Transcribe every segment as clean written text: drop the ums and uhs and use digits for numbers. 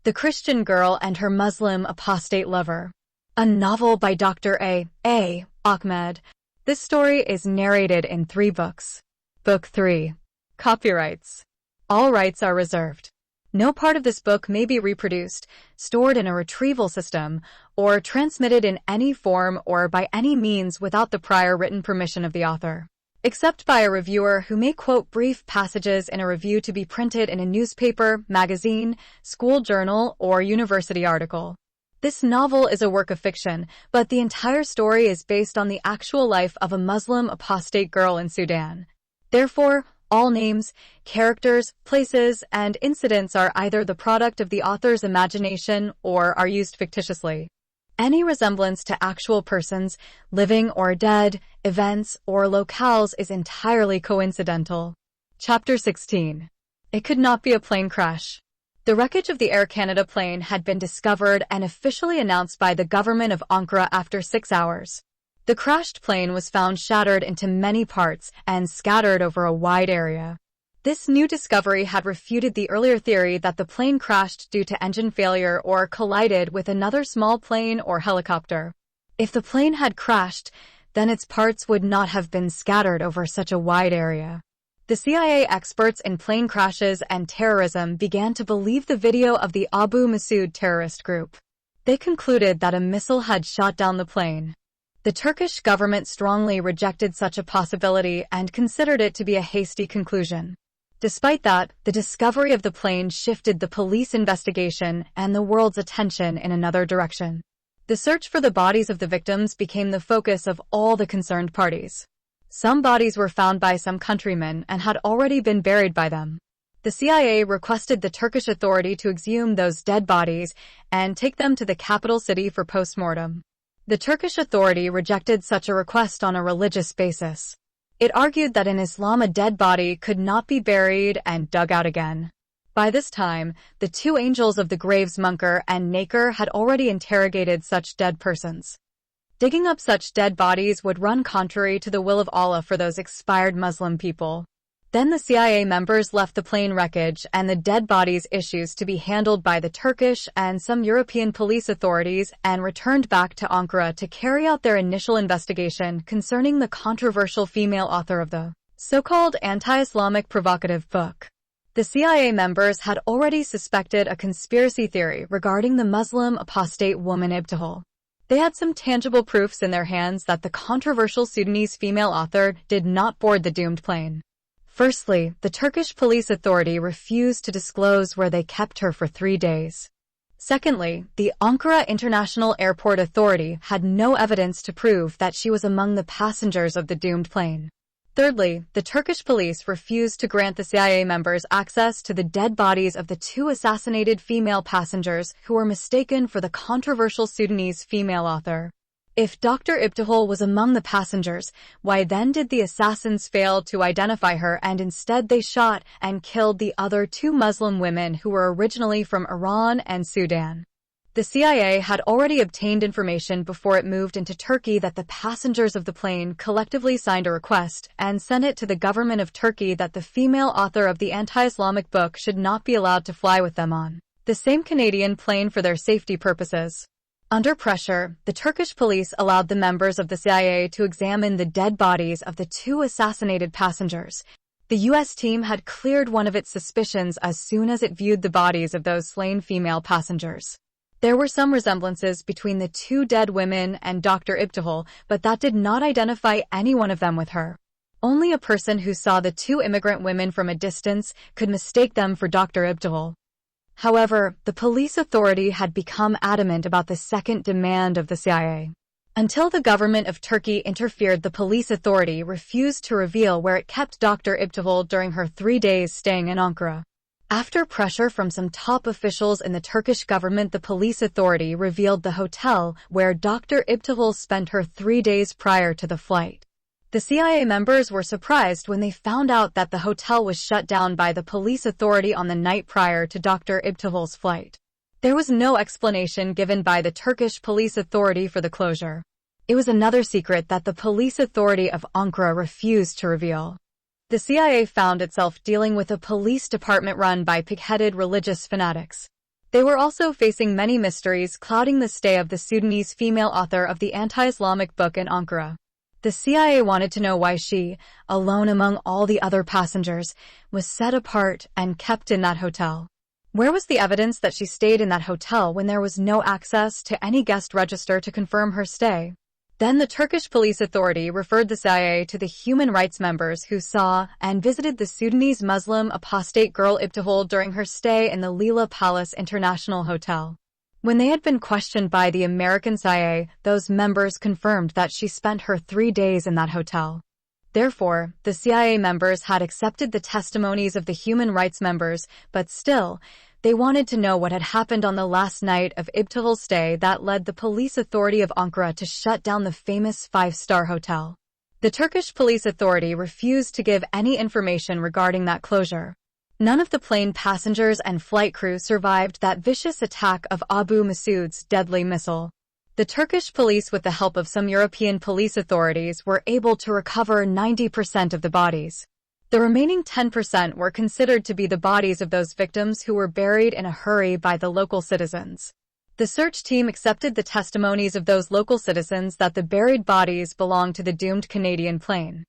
The Christian Girl and Her Muslim Apostate Lover. A novel by Dr. A. Ahmed. This story is narrated in 3 books. Book 3. Copyrights. All rights are reserved. No part of this book may be reproduced, stored in a retrieval system, or transmitted in any form or by any means without the prior written permission of the author, except by a reviewer who may quote brief passages in a review to be printed in a newspaper, magazine, school journal, or university article. This novel is a work of fiction, but the entire story is based on the actual life of a Muslim apostate girl in Sudan. Therefore, all names, characters, places, and incidents are either the product of the author's imagination or are used fictitiously. Any resemblance to actual persons, living or dead, events, or locales is entirely coincidental. Chapter 16. It could not be a plane crash. The wreckage of the Air Canada plane had been discovered and officially announced by the government of Ankara after 6 hours. The crashed plane was found shattered into many parts and scattered over a wide area. This new discovery had refuted the earlier theory that the plane crashed due to engine failure or collided with another small plane or helicopter. If the plane had crashed, then its parts would not have been scattered over such a wide area. The CIA experts in plane crashes and terrorism began to believe the video of the Abu Masoud terrorist group. They concluded that a missile had shot down the plane. The Turkish government strongly rejected such a possibility and considered it to be a hasty conclusion. Despite that, the discovery of the plane shifted the police investigation and the world's attention in another direction. The search for the bodies of the victims became the focus of all the concerned parties. Some bodies were found by some countrymen and had already been buried by them. The CIA requested the Turkish authority to exhume those dead bodies and take them to the capital city for post-mortem. The Turkish authority rejected such a request on a religious basis. It argued that in Islam a dead body could not be buried and dug out again. By this time, the 2 angels of the graves Munkar and Nakir had already interrogated such dead persons. Digging up such dead bodies would run contrary to the will of Allah for those expired Muslim people. Then the CIA members left the plane wreckage and the dead bodies issues to be handled by the Turkish and some European police authorities and returned back to Ankara to carry out their initial investigation concerning the controversial female author of the so-called anti-Islamic provocative book. The CIA members had already suspected a conspiracy theory regarding the Muslim apostate woman Ibtihal. They had some tangible proofs in their hands that the controversial Sudanese female author did not board the doomed plane. Firstly, the Turkish police authority refused to disclose where they kept her for 3 days. Secondly, the Ankara International Airport Authority had no evidence to prove that she was among the passengers of the doomed plane. Thirdly, the Turkish police refused to grant the CIA members access to the dead bodies of the 2 assassinated female passengers who were mistaken for the controversial Sudanese female author. If Dr. Ibtihal was among the passengers, why then did the assassins fail to identify her and instead they shot and killed the other 2 Muslim women who were originally from Iran and Sudan? The CIA had already obtained information before it moved into Turkey that the passengers of the plane collectively signed a request and sent it to the government of Turkey that the female author of the anti-Islamic book should not be allowed to fly with them on the same Canadian plane for their safety purposes. Under pressure, the Turkish police allowed the members of the CIA to examine the dead bodies of the 2 assassinated passengers. The U.S. team had cleared one of its suspicions as soon as it viewed the bodies of those slain female passengers. There were some resemblances between the 2 dead women and Dr. Ibtihal, but that did not identify any one of them with her. Only a person who saw the 2 immigrant women from a distance could mistake them for Dr. Ibtihal. However, the police authority had become adamant about the second demand of the CIA. Until the government of Turkey interfered, the police authority refused to reveal where it kept Dr. Ibtihal during her 3 days staying in Ankara. After pressure from some top officials in the Turkish government, the police authority revealed the hotel where Dr. Ibtihal spent her 3 days prior to the flight. The CIA members were surprised when they found out that the hotel was shut down by the police authority on the night prior to Dr. Ibtihal's flight. There was no explanation given by the Turkish police authority for the closure. It was another secret that the police authority of Ankara refused to reveal. The CIA found itself dealing with a police department run by pig-headed religious fanatics. They were also facing many mysteries clouding the stay of the Sudanese female author of the anti-Islamic book in Ankara. The CIA wanted to know why she, alone among all the other passengers, was set apart and kept in that hotel. Where was the evidence that she stayed in that hotel when there was no access to any guest register to confirm her stay? Then the Turkish Police Authority referred the CIA to the human rights members who saw and visited the Sudanese Muslim apostate girl Ibtihal during her stay in the Leela Palace International Hotel. When they had been questioned by the American CIA, those members confirmed that she spent her 3 days in that hotel. Therefore, the CIA members had accepted the testimonies of the human rights members, but still, they wanted to know what had happened on the last night of Ibtihal's stay that led the police authority of Ankara to shut down the famous 5-star hotel. The Turkish Police Authority refused to give any information regarding that closure. None of the plane passengers and flight crew survived that vicious attack of Abu Masoud's deadly missile. The Turkish police, with the help of some European police authorities, were able to recover 90% of the bodies. The remaining 10% were considered to be the bodies of those victims who were buried in a hurry by the local citizens. The search team accepted the testimonies of those local citizens that the buried bodies belonged to the doomed Canadian plane.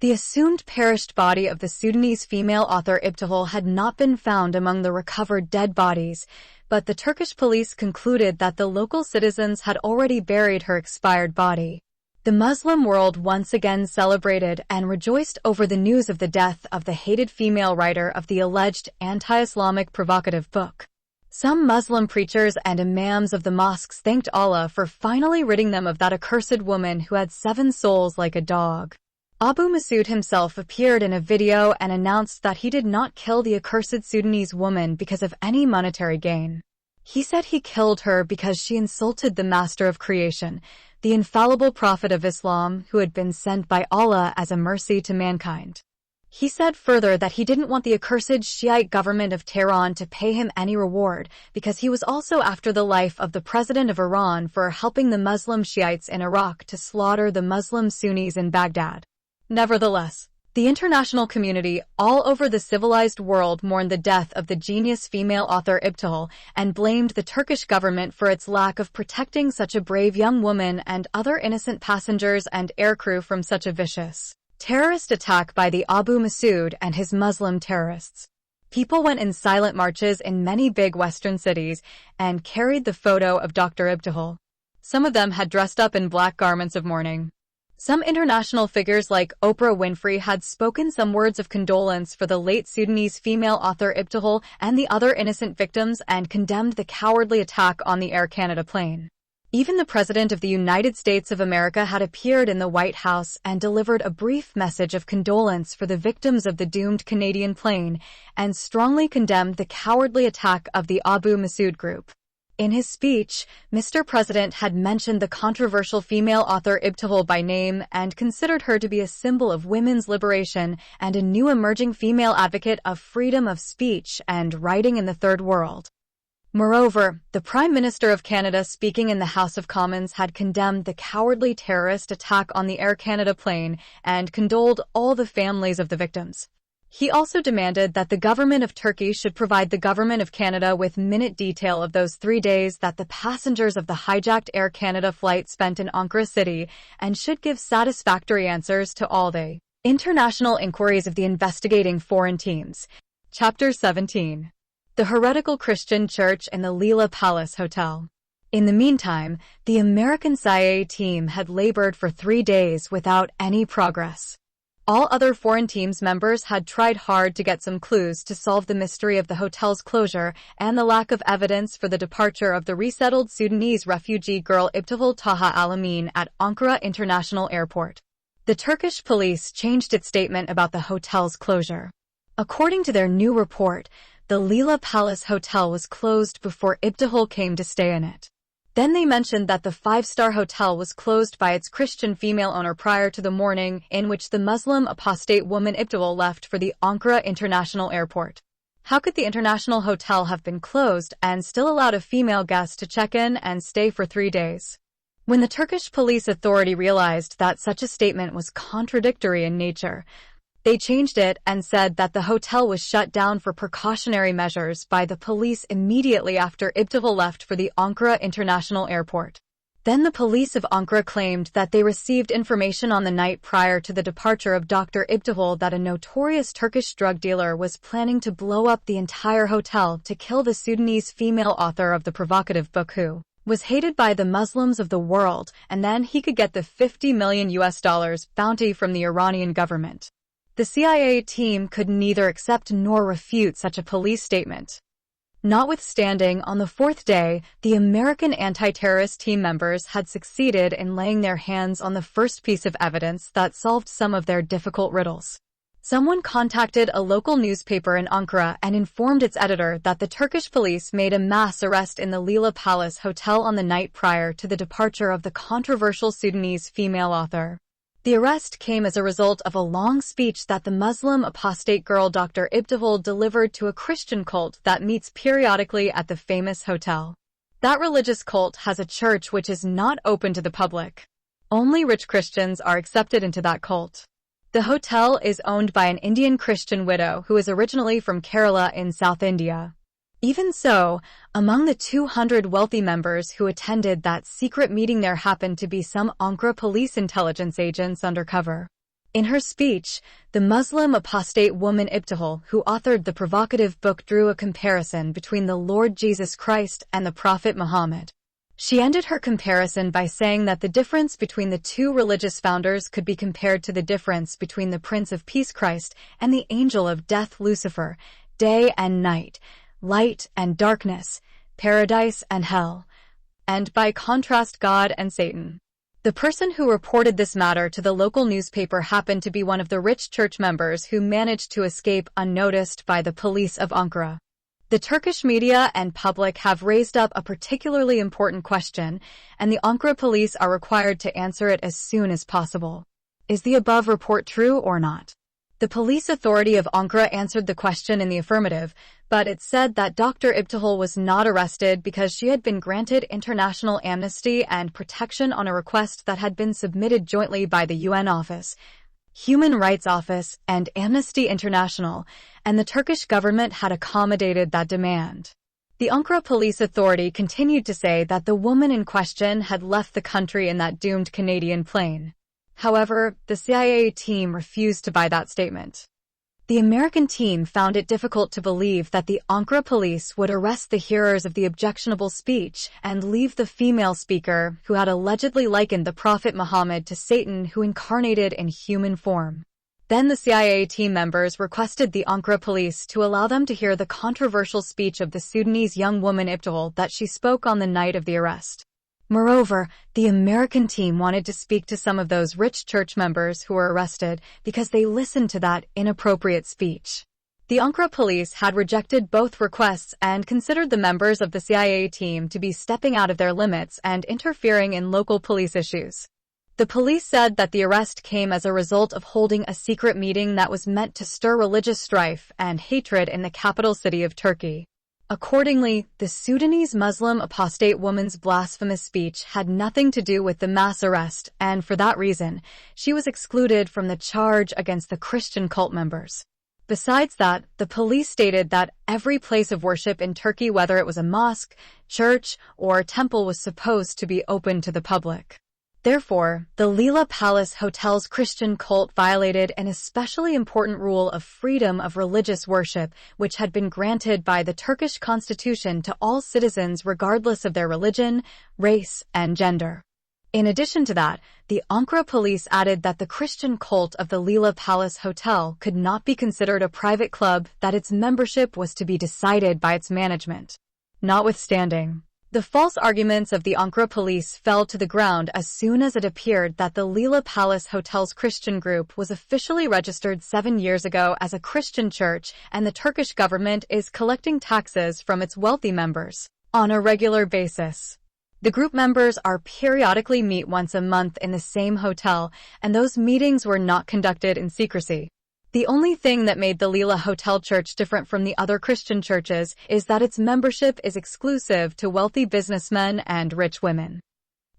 The assumed perished body of the Sudanese female author Ibtihal had not been found among the recovered dead bodies, but the Turkish police concluded that the local citizens had already buried her expired body. The Muslim world once again celebrated and rejoiced over the news of the death of the hated female writer of the alleged anti-Islamic provocative book. Some Muslim preachers and imams of the mosques thanked Allah for finally ridding them of that accursed woman who had 7 souls like a dog. Abu Masoud himself appeared in a video and announced that he did not kill the accursed Sudanese woman because of any monetary gain. He said he killed her because she insulted the Master of Creation, the infallible Prophet of Islam who had been sent by Allah as a mercy to mankind. He said further that he didn't want the accursed Shiite government of Tehran to pay him any reward because he was also after the life of the President of Iran for helping the Muslim Shiites in Iraq to slaughter the Muslim Sunnis in Baghdad. Nevertheless, the international community all over the civilized world mourned the death of the genius female author Ibtihal and blamed the Turkish government for its lack of protecting such a brave young woman and other innocent passengers and aircrew from such a vicious terrorist attack by the Abu Masoud and his Muslim terrorists. People went in silent marches in many big Western cities and carried the photo of Dr. Ibtihal. Some of them had dressed up in black garments of mourning. Some international figures like Oprah Winfrey had spoken some words of condolence for the late Sudanese female author Ibtihal and the other innocent victims and condemned the cowardly attack on the Air Canada plane. Even the President of the United States of America had appeared in the White House and delivered a brief message of condolence for the victims of the doomed Canadian plane and strongly condemned the cowardly attack of the Abu Masoud group. In his speech, Mr. President had mentioned the controversial female author Ibtihal by name and considered her to be a symbol of women's liberation and a new emerging female advocate of freedom of speech and writing in the Third World. Moreover, the Prime Minister of Canada, speaking in the House of Commons, had condemned the cowardly terrorist attack on the Air Canada plane and condoled all the families of the victims. He also demanded that the government of Turkey should provide the government of Canada with minute detail of those 3 days that the passengers of the hijacked Air Canada flight spent in Ankara city and should give satisfactory answers to all the international inquiries of the investigating foreign teams. Chapter 17. The heretical Christian church in the Leela Palace Hotel. In the meantime, the American CIA team had labored for 3 days without any progress. All other foreign teams members had tried hard to get some clues to solve the mystery of the hotel's closure and the lack of evidence for the departure of the resettled Sudanese refugee girl Ibtihal Taha Al-Amin at Ankara International Airport. The Turkish police changed its statement about the hotel's closure. According to their new report, the Leela Palace Hotel was closed before Ibtihal came to stay in it. Then they mentioned that the 5-star hotel was closed by its Christian female owner prior to the morning in which the Muslim apostate woman Ibtihal left for the Ankara International Airport. How could the international hotel have been closed and still allowed a female guest to check in and stay for 3 days? When the Turkish police authority realized that such a statement was contradictory in nature, They changed it and said that the hotel was shut down for precautionary measures by the police immediately after Ibtival left for the Ankara International Airport. Then the police of Ankara claimed that they received information on the night prior to the departure of Dr. Ibtival that a notorious Turkish drug dealer was planning to blow up the entire hotel to kill the Sudanese female author of the provocative book who was hated by the Muslims of the world, and then he could get the $50 million bounty from the Iranian government. The CIA team could neither accept nor refute such a police statement. Notwithstanding, on the fourth day, the American anti-terrorist team members had succeeded in laying their hands on the first piece of evidence that solved some of their difficult riddles. Someone contacted a local newspaper in Ankara and informed its editor that the Turkish police made a mass arrest in the Lila Palace Hotel on the night prior to the departure of the controversial Sudanese female author. The arrest came as a result of a long speech that the Muslim apostate girl Dr. Ibtival delivered to a Christian cult that meets periodically at the famous hotel. That religious cult has a church which is not open to the public. Only rich Christians are accepted into that cult. The hotel is owned by an Indian Christian widow who is originally from Kerala in South India. Even so, among the 200 wealthy members who attended that secret meeting there happened to be some Ankara police intelligence agents undercover. In her speech, the Muslim apostate woman Ibtihal, who authored the provocative book, drew a comparison between the Lord Jesus Christ and the Prophet Muhammad. She ended her comparison by saying that the difference between the two religious founders could be compared to the difference between the Prince of Peace Christ and the angel of death Lucifer, day and night, light and darkness, paradise and hell, and by contrast God and Satan. The person who reported this matter to the local newspaper happened to be one of the rich church members who managed to escape unnoticed by the police of Ankara. The Turkish media and public have raised up a particularly important question, and the Ankara police are required to answer it as soon as possible. Is the above report true or not? The police authority of Ankara answered the question in the affirmative, but it said that Dr. Ibtihal was not arrested because she had been granted international amnesty and protection on a request that had been submitted jointly by the UN Office, Human Rights Office, and Amnesty International, and the Turkish government had accommodated that demand. The Ankara Police Authority continued to say that the woman in question had left the country in that doomed Canadian plane. However, the CIA team refused to buy that statement. The American team found it difficult to believe that the Ankara police would arrest the hearers of the objectionable speech and leave the female speaker, who had allegedly likened the Prophet Muhammad to Satan, who incarnated in human form. Then the CIA team members requested the Ankara police to allow them to hear the controversial speech of the Sudanese young woman Ibtihal that she spoke on the night of the arrest. Moreover, the American team wanted to speak to some of those rich church members who were arrested because they listened to that inappropriate speech. The Ankara police had rejected both requests and considered the members of the CIA team to be stepping out of their limits and interfering in local police issues. The police said that the arrest came as a result of holding a secret meeting that was meant to stir religious strife and hatred in the capital city of Turkey. Accordingly, the Sudanese Muslim apostate woman's blasphemous speech had nothing to do with the mass arrest, and for that reason, she was excluded from the charge against the Christian cult members. Besides that, the police stated that every place of worship in Turkey, whether it was a mosque, church, or temple, was supposed to be open to the public. Therefore, the Lila Palace Hotel's Christian cult violated an especially important rule of freedom of religious worship, which had been granted by the Turkish constitution to all citizens regardless of their religion, race, and gender. In addition to that, the Ankara police added that the Christian cult of the Lila Palace Hotel could not be considered a private club, that its membership was to be decided by its management. Notwithstanding, the false arguments of the Ankara police fell to the ground as soon as it appeared that the Lila Palace Hotel's Christian group was officially registered 7 years ago as a Christian church, and the Turkish government is collecting taxes from its wealthy members on a regular basis. The group members are periodically meet once a month in the same hotel, and those meetings were not conducted in secrecy. The only thing that made the Lila Hotel Church different from the other Christian churches is that its membership is exclusive to wealthy businessmen and rich women.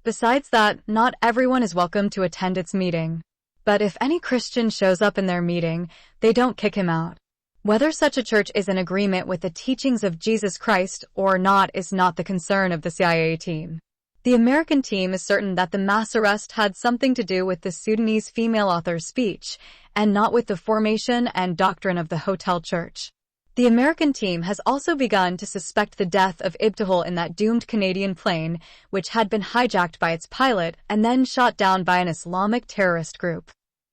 Besides that, not everyone is welcome to attend its meeting. But if any Christian shows up in their meeting, they don't kick him out. Whether such a church is in agreement with the teachings of Jesus Christ or not is not the concern of the CIA team. The American team is certain that the mass arrest had something to do with the Sudanese female author's speech, and not with the formation and doctrine of the hotel church. The American team has also begun to suspect the death of Ibtihal in that doomed Canadian plane, which had been hijacked by its pilot and then shot down by an Islamic terrorist group.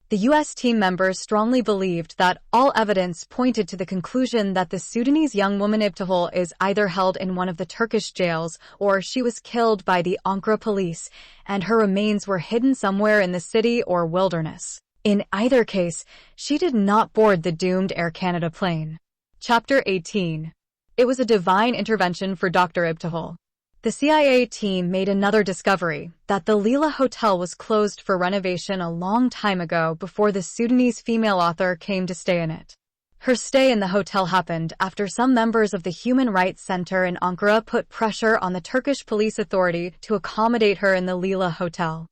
The U.S. team members strongly believed that all evidence pointed to the conclusion that the Sudanese young woman Ibtihal is either held in one of the Turkish jails or she was killed by the Ankara police, and her remains were hidden somewhere in the city or wilderness. In either case, she did not board the doomed Air Canada plane. Chapter 18. It was a divine intervention for Dr. Ibtihal. The CIA team made another discovery, that the Leela Hotel was closed for renovation a long time ago before the Sudanese female author came to stay in it. Her stay in the hotel happened after some members of the Human Rights Center in Ankara put pressure on the Turkish police authority to accommodate her in the Leela Hotel.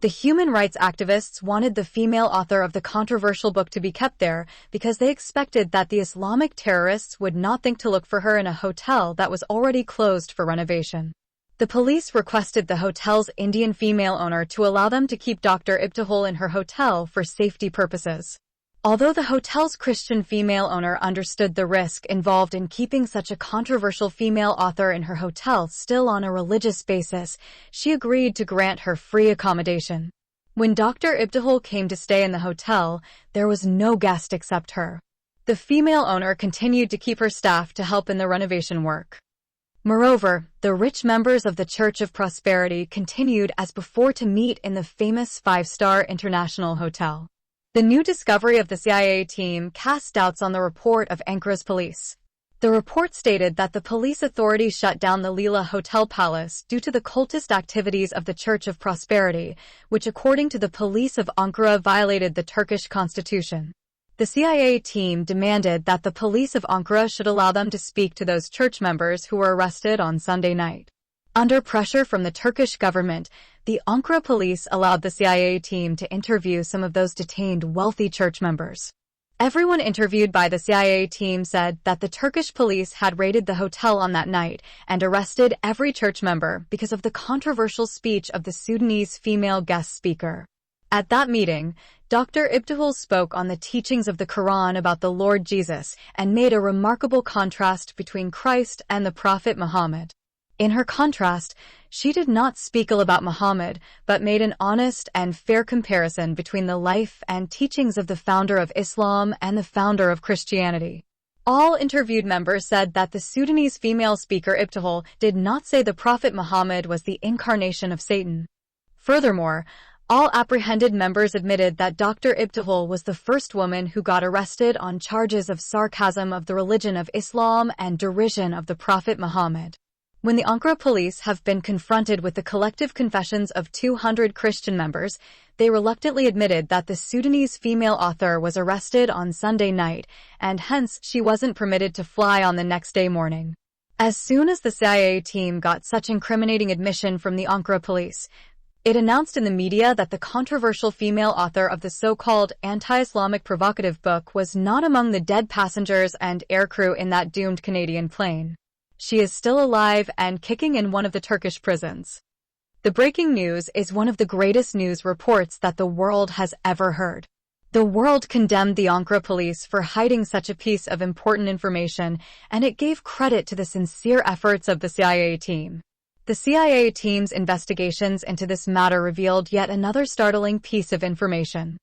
The human rights activists wanted the female author of the controversial book to be kept there because they expected that the Islamic terrorists would not think to look for her in a hotel that was already closed for renovation. The police requested the hotel's Indian female owner to allow them to keep Dr. Ibtihal in her hotel for safety purposes. Although the hotel's Christian female owner understood the risk involved in keeping such a controversial female author in her hotel still on a religious basis, she agreed to grant her free accommodation. When Dr. Ibtihal came to stay in the hotel, there was no guest except her. The female owner continued to keep her staff to help in the renovation work. Moreover, the rich members of the Church of Prosperity continued as before to meet in the famous five-star international hotel. The new discovery of the CIA team cast doubts on the report of Ankara's police. The report stated that the police authority shut down the Leela Hotel Palace due to the cultist activities of the Church of Prosperity, which according to the police of Ankara violated the Turkish constitution. The CIA team demanded that the police of Ankara should allow them to speak to those church members who were arrested on Sunday night. Under pressure from the Turkish government, the Ankara police allowed the CIA team to interview some of those detained wealthy church members. Everyone interviewed by the CIA team said that the Turkish police had raided the hotel on that night and arrested every church member because of the controversial speech of the Sudanese female guest speaker. At that meeting, Dr. Ibtihal spoke on the teachings of the Quran about the Lord Jesus and made a remarkable contrast between Christ and the Prophet Muhammad. In her contrast, she did not speak ill about Muhammad, but made an honest and fair comparison between the life and teachings of the founder of Islam and the founder of Christianity. All interviewed members said that the Sudanese female speaker Ibtihal did not say the Prophet Muhammad was the incarnation of Satan. Furthermore, all apprehended members admitted that Dr. Ibtihal was the first woman who got arrested on charges of sarcasm of the religion of Islam and derision of the Prophet Muhammad. When the Ankara police have been confronted with the collective confessions of 200 Christian members, they reluctantly admitted that the Sudanese female author was arrested on Sunday night, and hence she wasn't permitted to fly on the next day morning. As soon as the CIA team got such incriminating admission from the Ankara police, it announced in the media that the controversial female author of the so-called anti-Islamic provocative book was not among the dead passengers and aircrew in that doomed Canadian plane. She is still alive and kicking in one of the Turkish prisons. The breaking news is one of the greatest news reports that the world has ever heard. The world condemned the Ankara police for hiding such a piece of important information, and it gave credit to the sincere efforts of the CIA team. The CIA team's investigations into this matter revealed yet another startling piece of information.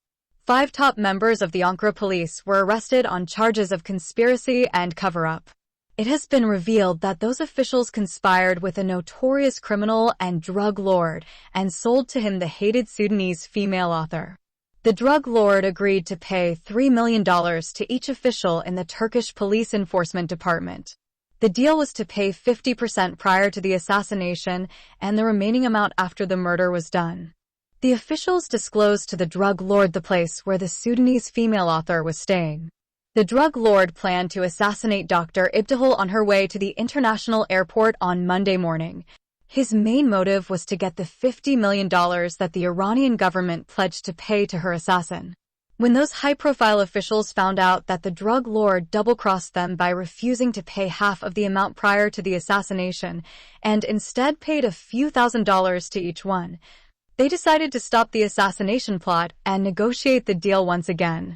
5 top members of the Ankara police were arrested on charges of conspiracy and cover-up. It has been revealed that those officials conspired with a notorious criminal and drug lord and sold to him the hated Sudanese female author. The drug lord agreed to pay $3 million to each official in the Turkish Police Enforcement Department. The deal was to pay 50% prior to the assassination and the remaining amount after the murder was done. The officials disclosed to the drug lord the place where the Sudanese female author was staying. The drug lord planned to assassinate Dr. Ibtihal on her way to the international airport on Monday morning. His main motive was to get the $50 million that the Iranian government pledged to pay to her assassin. When those high-profile officials found out that the drug lord double-crossed them by refusing to pay half of the amount prior to the assassination and instead paid a few $1,000s to each one, they decided to stop the assassination plot and negotiate the deal once again.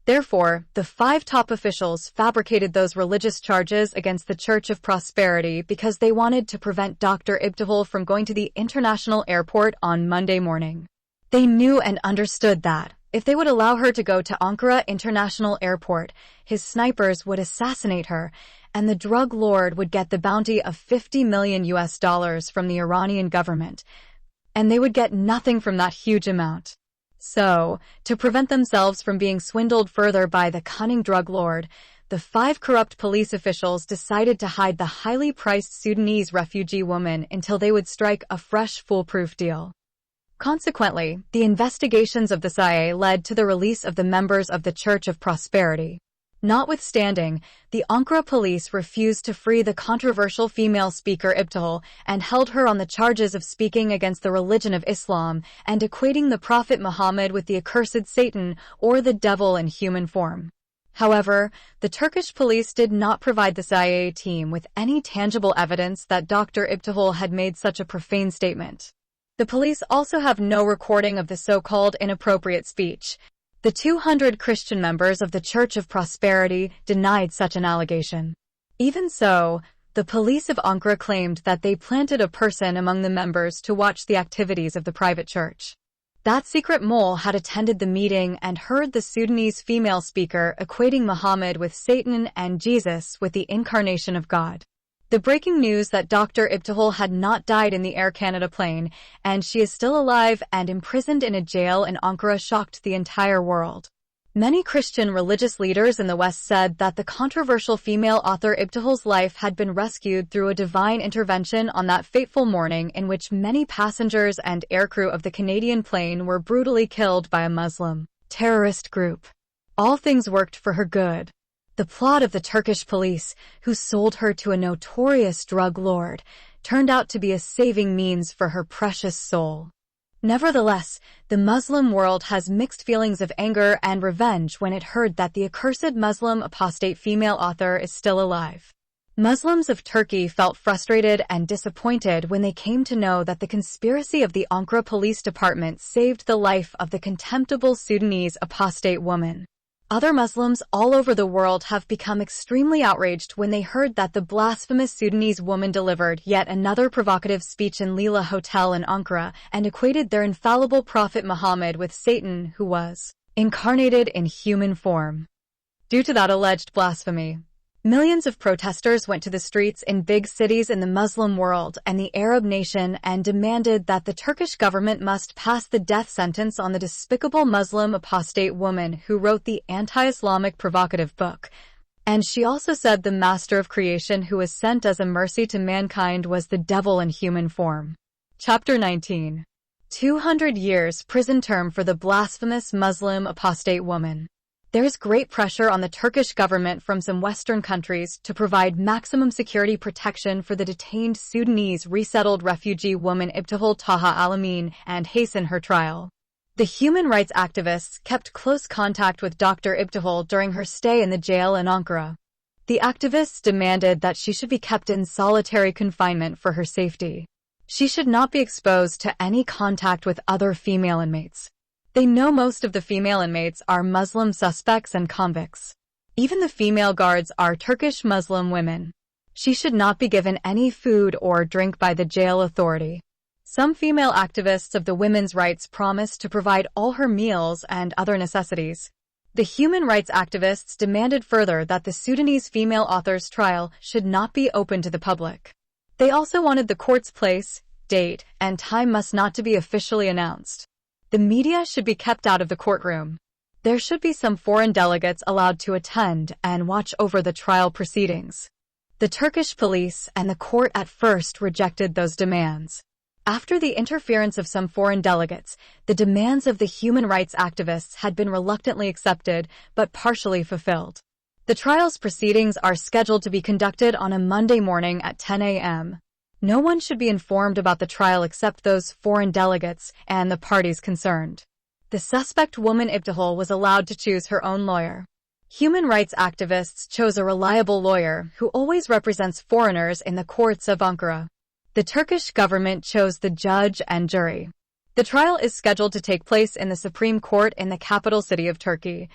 Therefore, the 5 top officials fabricated those religious charges against the Church of Prosperity because they wanted to prevent Dr. Ibtihal from going to the international airport on Monday morning. They knew and understood that, if they would allow her to go to Ankara International Airport, his snipers would assassinate her, and the drug lord would get the bounty of $50 million from the Iranian government, and they would get nothing from that huge amount. So, to prevent themselves from being swindled further by the cunning drug lord, the 5 corrupt police officials decided to hide the highly priced Sudanese refugee woman until they would strike a fresh foolproof deal. Consequently, the investigations of the CIA led to the release of the members of the Church of Prosperity. Notwithstanding, the Ankara police refused to free the controversial female speaker Ibtihal and held her on the charges of speaking against the religion of Islam and equating the Prophet Muhammad with the accursed Satan or the devil in human form. However, the Turkish police did not provide the CIA team with any tangible evidence that Dr. Ibtihal had made such a profane statement. The police also have no recording of the so-called inappropriate speech. The 200 Christian members of the Church of Prosperity denied such an allegation. Even so, the police of Ankara claimed that they planted a person among the members to watch the activities of the private church. That secret mole had attended the meeting and heard the Sudanese female speaker equating Muhammad with Satan and Jesus with the incarnation of God. The breaking news that Dr. Ibtihal had not died in the Air Canada plane, and she is still alive and imprisoned in a jail in Ankara shocked the entire world. Many Christian religious leaders in the West said that the controversial female author Ibtihal's life had been rescued through a divine intervention on that fateful morning in which many passengers and aircrew of the Canadian plane were brutally killed by a Muslim terrorist group. All things worked for her good. The plot of the Turkish police, who sold her to a notorious drug lord, turned out to be a saving means for her precious soul. Nevertheless, the Muslim world has mixed feelings of anger and revenge when it heard that the accursed Muslim apostate female author is still alive. Muslims of Turkey felt frustrated and disappointed when they came to know that the conspiracy of the Ankara Police Department saved the life of the contemptible Sudanese apostate woman. Other Muslims all over the world have become extremely outraged when they heard that the blasphemous Sudanese woman delivered yet another provocative speech in Lila Hotel in Ankara and equated their infallible prophet Muhammad with Satan, who was incarnated in human form. Due to that alleged blasphemy, millions of protesters went to the streets in big cities in the Muslim world and the Arab nation and demanded that the Turkish government must pass the death sentence on the despicable Muslim apostate woman who wrote the anti-Islamic provocative book. And she also said the master of creation who was sent as a mercy to mankind was the devil in human form. Chapter 19. 200 years prison term for the blasphemous Muslim apostate woman. There is great pressure on the Turkish government from some Western countries to provide maximum security protection for the detained Sudanese resettled refugee woman Ibtihal Taha Alamin and hasten her trial. The human rights activists kept close contact with Dr. Ibtihal during her stay in the jail in Ankara. The activists demanded that she should be kept in solitary confinement for her safety. She should not be exposed to any contact with other female inmates. They know most of the female inmates are Muslim suspects and convicts. Even the female guards are Turkish Muslim women. She should not be given any food or drink by the jail authority. Some female activists of the women's rights promised to provide all her meals and other necessities. The human rights activists demanded further that the Sudanese female author's trial should not be open to the public. They also wanted the court's place, date, and time must not to be officially announced. The media should be kept out of the courtroom. There should be some foreign delegates allowed to attend and watch over the trial proceedings. The Turkish police and the court at first rejected those demands. After the interference of some foreign delegates, the demands of the human rights activists had been reluctantly accepted but partially fulfilled. The trial's proceedings are scheduled to be conducted on a Monday morning at 10 a.m. No one should be informed about the trial except those foreign delegates and the parties concerned. The suspect woman Ibtihal was allowed to choose her own lawyer. Human rights activists chose a reliable lawyer who always represents foreigners in the courts of Ankara. The Turkish government chose the judge and jury. The trial is scheduled to take place in the Supreme Court in the capital city of Turkey.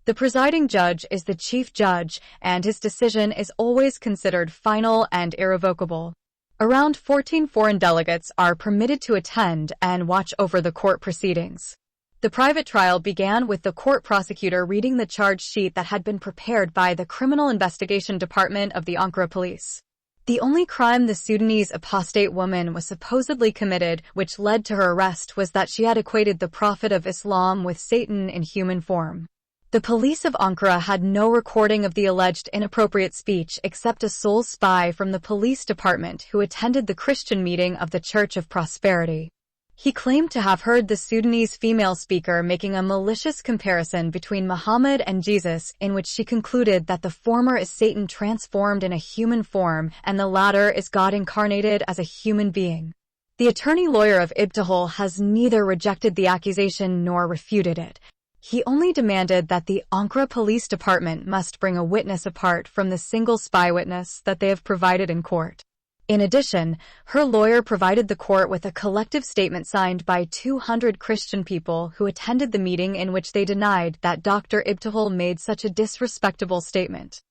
The presiding judge is the chief judge, and his decision is always considered final and irrevocable. Around 14 foreign delegates are permitted to attend and watch over the court proceedings. The private trial began with the court prosecutor reading the charge sheet that had been prepared by the Criminal Investigation Department of the Ankara Police. The only crime the Sudanese apostate woman was supposedly committed, which led to her arrest, was that she had equated the Prophet of Islam with Satan in human form. The police of Ankara had no recording of the alleged inappropriate speech except a sole spy from the police department who attended the Christian meeting of the Church of Prosperity. He claimed to have heard the Sudanese female speaker making a malicious comparison between Muhammad and Jesus, in which she concluded that the former is Satan transformed in a human form and the latter is God incarnated as a human being. The attorney lawyer of Ibtihal has neither rejected the accusation nor refuted it. He only demanded that the Ankara Police Department must bring a witness apart from the single spy witness that they have provided in court. In addition, her lawyer provided the court with a collective statement signed by 200 Christian people who attended the meeting, in which they denied that Dr. Ibtihal made such a disrespectful statement.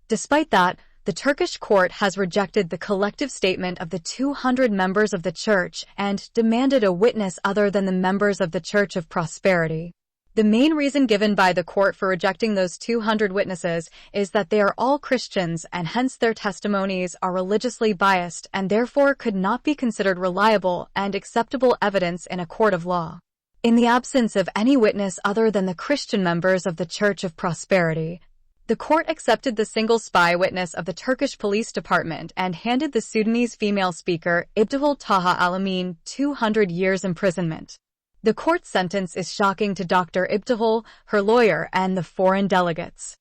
Despite that, the Turkish court has rejected the collective statement of the 200 members of the church and demanded a witness other than the members of the Church of Prosperity. The main reason given by the court for rejecting those 200 witnesses is that they are all Christians, and hence their testimonies are religiously biased and therefore could not be considered reliable and acceptable evidence in a court of law. In the absence of any witness other than the Christian members of the Church of Prosperity, the court accepted the single spy witness of the Turkish police department and handed the Sudanese female speaker, Ibtihal Taha Al-Amin, 200 years imprisonment. The court sentence is shocking to Dr. Ibtihal, her lawyer, and the foreign delegates.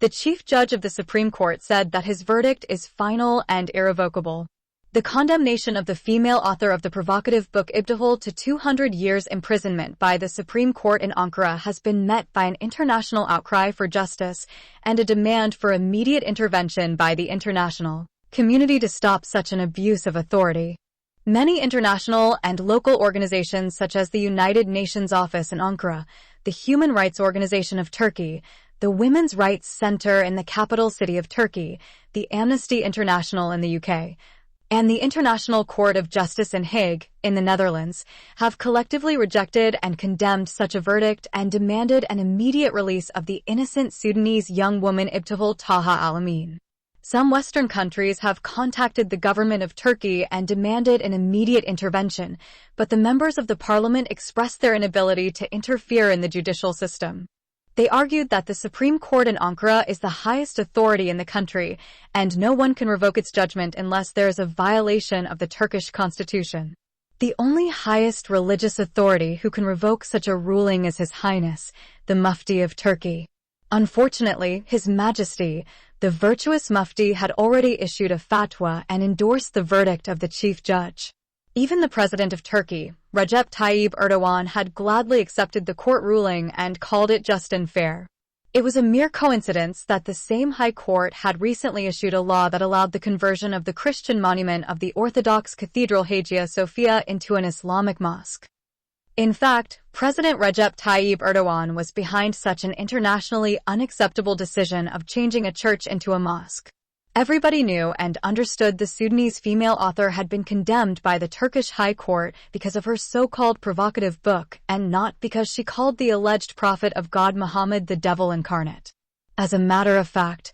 The chief judge of the Supreme Court said that his verdict is final and irrevocable. The condemnation of the female author of the provocative book Ibtihal to 200 years imprisonment by the Supreme Court in Ankara has been met by an international outcry for justice and a demand for immediate intervention by the international community to stop such an abuse of authority. Many international and local organizations, such as the United Nations Office in Ankara, the Human Rights Organization of Turkey, the Women's Rights Center in the capital city of Turkey, the Amnesty International in the UK, and the International Court of Justice in Hague, in the Netherlands, have collectively rejected and condemned such a verdict and demanded an immediate release of the innocent Sudanese young woman Ibtihal Taha Al-Amin. Some Western countries have contacted the government of Turkey and demanded an immediate intervention, but the members of the parliament expressed their inability to interfere in the judicial system. They argued that the Supreme Court in Ankara is the highest authority in the country, and no one can revoke its judgment unless there is a violation of the Turkish constitution. The only highest religious authority who can revoke such a ruling is His Highness, the Mufti of Turkey. Unfortunately, His Majesty, the virtuous Mufti, had already issued a fatwa and endorsed the verdict of the chief judge. Even the president of Turkey, Recep Tayyip Erdogan, had gladly accepted the court ruling and called it just and fair. It was a mere coincidence that the same High Court had recently issued a law that allowed the conversion of the Christian monument of the Orthodox Cathedral Hagia Sophia into an Islamic mosque. In fact, President Recep Tayyip Erdogan was behind such an internationally unacceptable decision of changing a church into a mosque. Everybody knew and understood the Sudanese female author had been condemned by the Turkish High Court because of her so-called provocative book, and not because she called the alleged prophet of God Muhammad the devil incarnate. As a matter of fact,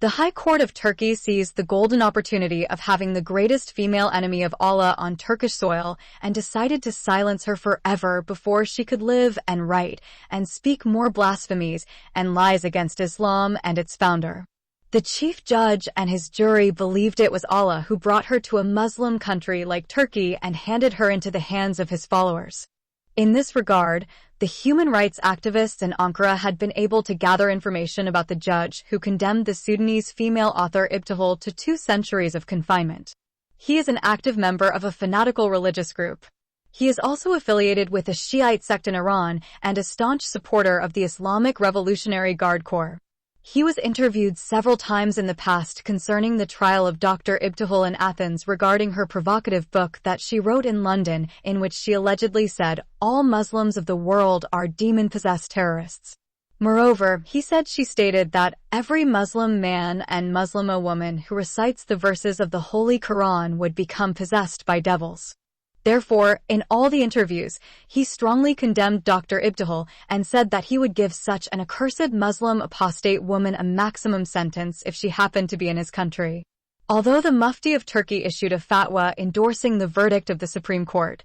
the High Court of Turkey seized the golden opportunity of having the greatest female enemy of Allah on Turkish soil and decided to silence her forever before she could live and write and speak more blasphemies and lies against Islam and its founder. The chief judge and his jury believed it was Allah who brought her to a Muslim country like Turkey and handed her into the hands of his followers. In this regard, the human rights activists in Ankara had been able to gather information about the judge who condemned the Sudanese female author Ibtihal to 2 centuries of confinement. He is an active member of a fanatical religious group. He is also affiliated with a Shiite sect in Iran and a staunch supporter of the Islamic Revolutionary Guard Corps. He was interviewed several times in the past concerning the trial of Dr. Ibtihal in Athens regarding her provocative book that she wrote in London, in which she allegedly said, "All Muslims of the world are demon-possessed terrorists." Moreover, he said she stated that every Muslim man and Muslima woman who recites the verses of the Holy Quran would become possessed by devils. Therefore, in all the interviews, he strongly condemned Dr. Ibtihal and said that he would give such an accursed Muslim apostate woman a maximum sentence if she happened to be in his country. Although the Mufti of Turkey issued a fatwa endorsing the verdict of the Supreme Court,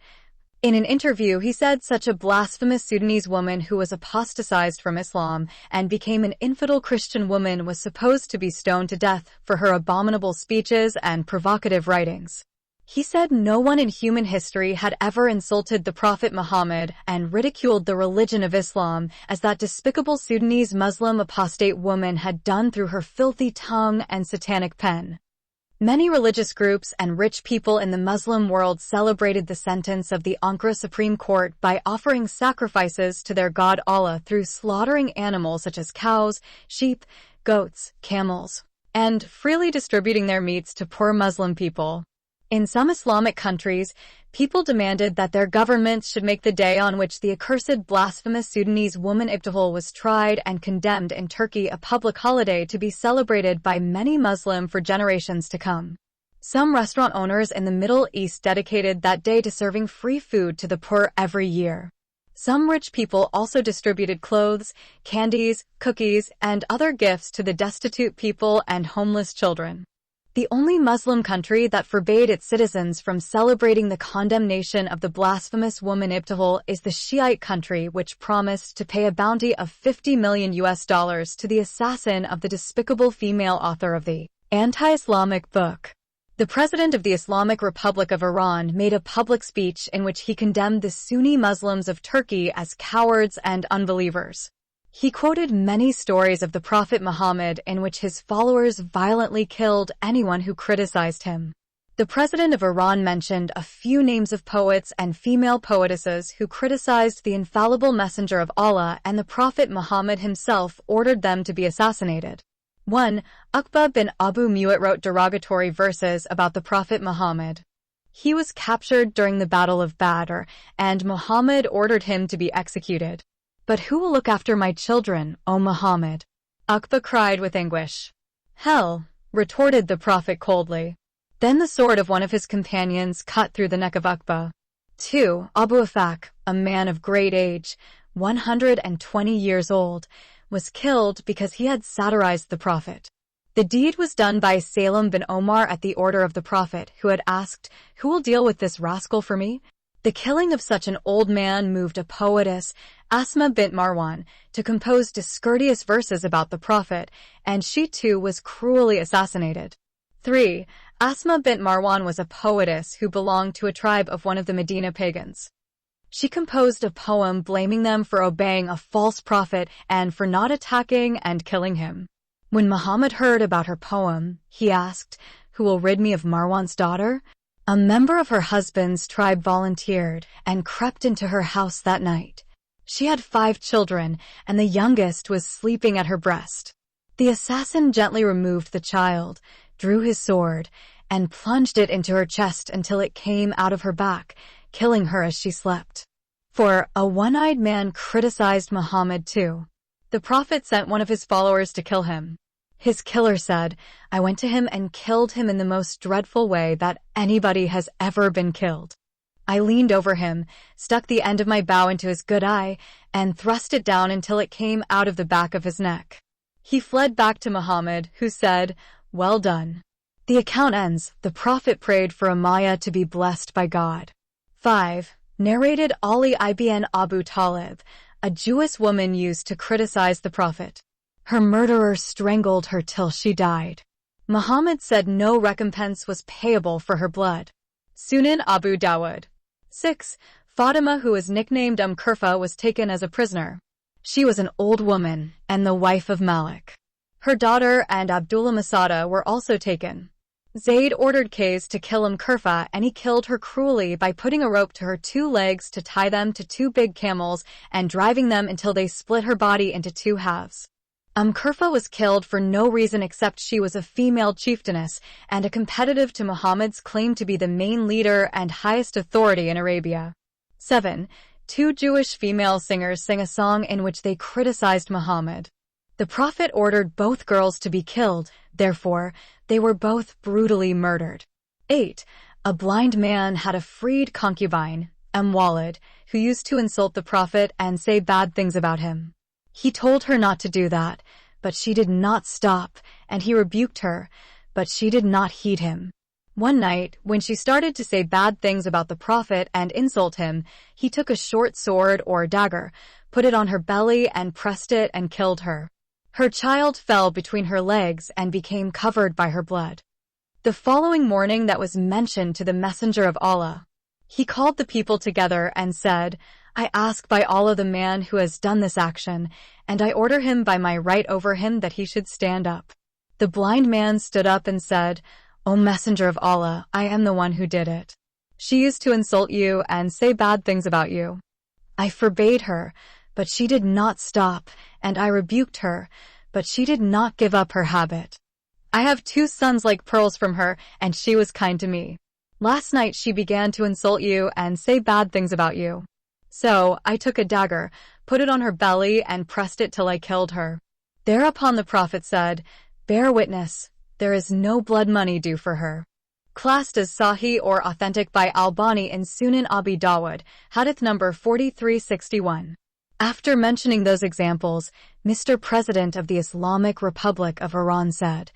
in an interview he said such a blasphemous Sudanese woman who was apostatized from Islam and became an infidel Christian woman was supposed to be stoned to death for her abominable speeches and provocative writings. He said no one in human history had ever insulted the Prophet Muhammad and ridiculed the religion of Islam as that despicable Sudanese Muslim apostate woman had done through her filthy tongue and satanic pen. Many religious groups and rich people in the Muslim world celebrated the sentence of the Ankara Supreme Court by offering sacrifices to their god Allah through slaughtering animals such as cows, sheep, goats, camels, and freely distributing their meats to poor Muslim people. In some Islamic countries, people demanded that their governments should make the day on which the accursed blasphemous Sudanese woman Ibtihal was tried and condemned in Turkey a public holiday to be celebrated by many Muslims for generations to come. Some restaurant owners in the Middle East dedicated that day to serving free food to the poor every year. Some rich people also distributed clothes, candies, cookies, and other gifts to the destitute people and homeless children. The only Muslim country that forbade its citizens from celebrating the condemnation of the blasphemous woman Ibtihal is the Shiite country, which promised to pay a bounty of $50 million to the assassin of the despicable female author of the anti-Islamic book. The president of the Islamic Republic of Iran made a public speech in which he condemned the Sunni Muslims of Turkey as cowards and unbelievers. He quoted many stories of the Prophet Muhammad in which his followers violently killed anyone who criticized him. The president of Iran mentioned a few names of poets and female poetesses who criticized the infallible messenger of Allah, and the Prophet Muhammad himself ordered them to be assassinated. 1. Uqba bin Abu Mu'ayt wrote derogatory verses about the Prophet Muhammad. He was captured during the Battle of Badr, and Muhammad ordered him to be executed. "But who will look after my children, O Muhammad?" Uqba cried with anguish. "Hell," retorted the Prophet coldly. Then the sword of one of his companions cut through the neck of Uqba. 2. Abu Afak, a man of great age, 120 years old, was killed because he had satirized the Prophet. The deed was done by Salim bin Omar at the order of the Prophet, who had asked, "Who will deal with this rascal for me?" The killing of such an old man moved a poetess, Asma bint Marwan, to compose discourteous verses about the Prophet, and she too was cruelly assassinated. 3. Asma bint Marwan was a poetess who belonged to a tribe of one of the Medina pagans. She composed a poem blaming them for obeying a false prophet and for not attacking and killing him. When Muhammad heard about her poem, he asked, "Who will rid me of Marwan's daughter?" A member of her husband's tribe volunteered and crept into her house that night. She had 5 children, and the youngest was sleeping at her breast. The assassin gently removed the child, drew his sword, and plunged it into her chest until it came out of her back, killing her as she slept. 4. A one-eyed man criticized Muhammad too. The Prophet sent one of his followers to kill him. His killer said, "I went to him and killed him in the most dreadful way that anybody has ever been killed. I leaned over him, stuck the end of my bow into his good eye, and thrust it down until it came out of the back of his neck." He fled back to Muhammad, who said, "Well done." The account ends, the Prophet prayed for Umayyah to be blessed by God. 5. Narrated Ali ibn Abu Talib, a Jewish woman used to criticize the Prophet. Her murderer strangled her till she died. Muhammad said no recompense was payable for her blood. Sunan Abu Dawud. 6. Fatima, who was nicknamed Kurfa, was taken as a prisoner. She was an old woman and the wife of Malik. Her daughter and Abdullah Masada were also taken. Zayd ordered Qays to kill Kurfa, and he killed her cruelly by putting a rope to her 2 legs to tie them to 2 big camels and driving them until they split her body into 2 halves. Kurfa was killed for no reason except she was a female chieftainess and a competitive to Muhammad's claim to be the main leader and highest authority in Arabia. 7. 2 Jewish female singers sang a song in which they criticized Muhammad. The Prophet ordered both girls to be killed, therefore, they were both brutally murdered. 8. A blind man had a freed concubine, Walid, who used to insult the Prophet and say bad things about him. He told her not to do that, but she did not stop, and he rebuked her, but she did not heed him. One night, when she started to say bad things about the Prophet and insult him, he took a short sword or dagger, put it on her belly and pressed it and killed her. Her child fell between her legs and became covered by her blood. The following morning that was mentioned to the Messenger of Allah. He called the people together and said, I ask by Allah the man who has done this action, and I order him by my right over him that he should stand up. The blind man stood up and said, O Messenger of Allah, I am the one who did it. She used to insult you and say bad things about you. I forbade her, but she did not stop, and I rebuked her, but she did not give up her habit. I have 2 sons like pearls from her, and she was kind to me. Last night she began to insult you and say bad things about you. So I took a dagger, put it on her belly and pressed it till I killed her. Thereupon the Prophet said, Bear witness, there is no blood money due for her. Classed as Sahih or authentic by Albani in Sunan Abi Dawud, hadith number 4361. After mentioning those examples, Mr. President of the Islamic Republic of Iran said,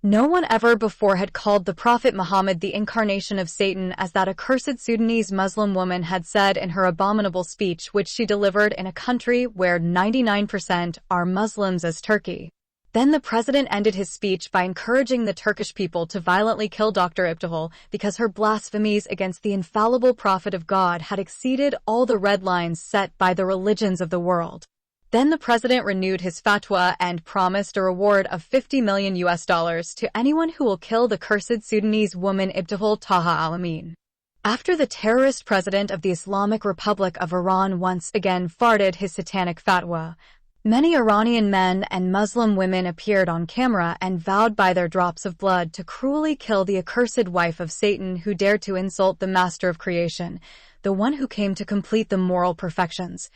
No one ever before had called the Prophet Muhammad the incarnation of Satan, as that accursed Sudanese Muslim woman had said in her abominable speech which she delivered in a country where 99% are Muslims as Turkey. Then the president ended his speech by encouraging the Turkish people to violently kill Dr. Ibtihal because her blasphemies against the infallible prophet of God had exceeded all the red lines set by the religions of the world. Then the president renewed his fatwa and promised a reward of $50 million to anyone who will kill the cursed Sudanese woman Ibtihal Taha al-Amin. After the terrorist president of the Islamic Republic of Iran once again farted his satanic fatwa, many Iranian men and Muslim women appeared on camera and vowed by their drops of blood to cruelly kill the accursed wife of Satan who dared to insult the master of creation, the one who came to complete the moral perfections,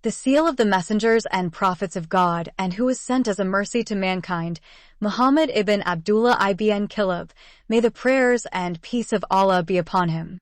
the seal of the messengers and prophets of God, and who was sent as a mercy to mankind, Muhammad ibn Abdullah ibn Kilab. May the prayers and peace of Allah be upon him.